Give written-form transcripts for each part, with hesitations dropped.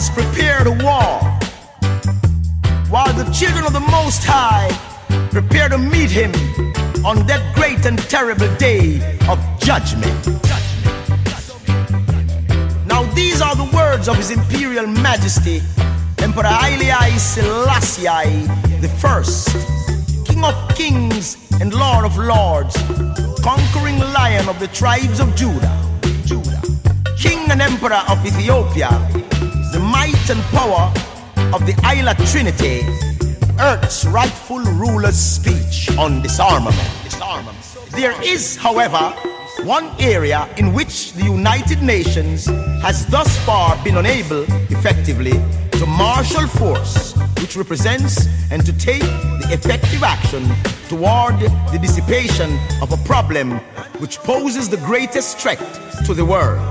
Israelites prepare to war, while the children of the Most High prepare to meet him on that great and terrible day of judgment. Now these are the words of His Imperial Majesty, Emperor Haile Selassie the First, King of Kings and Lord of Lords, conquering Lion of the tribes of Judah, King and Emperor of Ethiopia, the might and power of the Isla Trinity, Earth's rightful ruler's speech on disarmament. There is, however, one area in which the United Nations has thus far been unable effectively to marshal force, which represents and to take the effective action toward the dissipation of a problem which poses the greatest threat to the world.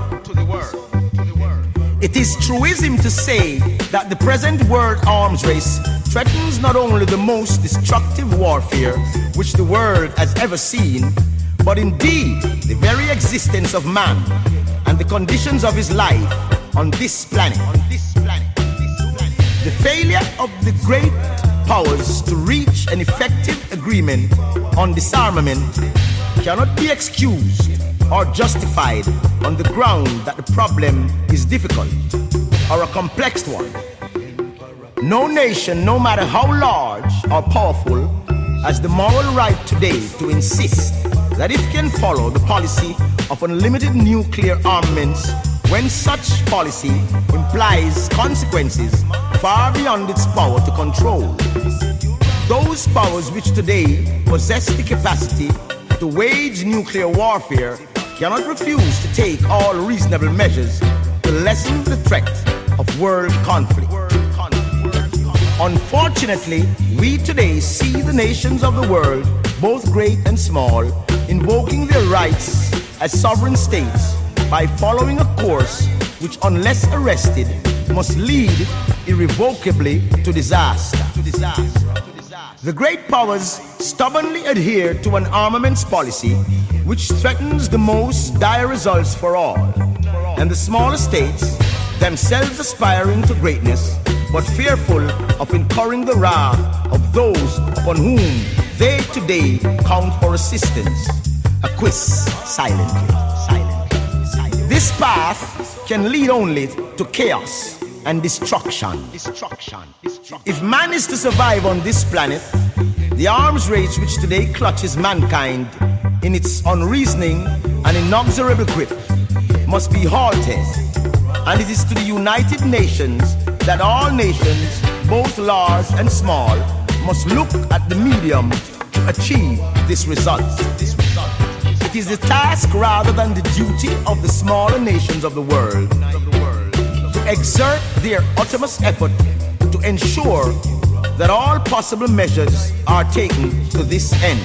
It is truism to say that the present world arms race threatens not only the most destructive warfare which the world has ever seen, but indeed the very existence of man and the conditions of his life on this planet. The failure of the great powers to reach an effective agreement on disarmament cannot be excused or justified on the ground that the problem is difficult or a complex one. No nation, no matter how large or powerful, has the moral right today to insist that it can follow the policy of unlimited nuclear armaments when such policy implies consequences far beyond its power to control. Those powers which today possess the capacity to wage nuclear warfare cannot refuse to take all reasonable measures to lessen the threat of world conflict. Unfortunately, we today see the nations of the world, both great and small, invoking their rights as sovereign states by following a course which, unless arrested, must lead irrevocably to disaster. The great powers stubbornly adhere to an armaments policy which threatens the most dire results for all, and the smaller states, themselves aspiring to greatness, but fearful of incurring the wrath of those upon whom they today count for assistance, acquiesce silently. This path can lead only to chaos and destruction. If man is to survive on this planet, the arms race which today clutches mankind in its unreasoning and inexorable grip must be halted, and it is to the United Nations that all nations, both large and small, must look at the medium to achieve this result. It is the task rather than the duty of the smaller nations of the world to exert their utmost effort to ensure that all possible measures are taken to this end.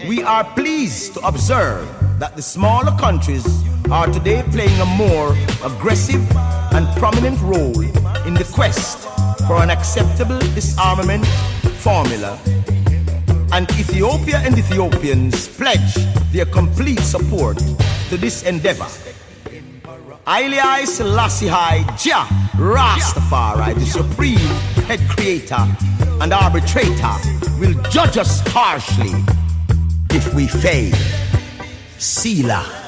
We are pleased to observe that the smaller countries are today playing a more aggressive and prominent role in the quest for an acceptable disarmament formula, and Ethiopia and Ethiopians pledge their complete support to this endeavor. Haile Selassie Jah Rastafari, the supreme head creator and arbitrator, will judge us harshly if we fail. Selah.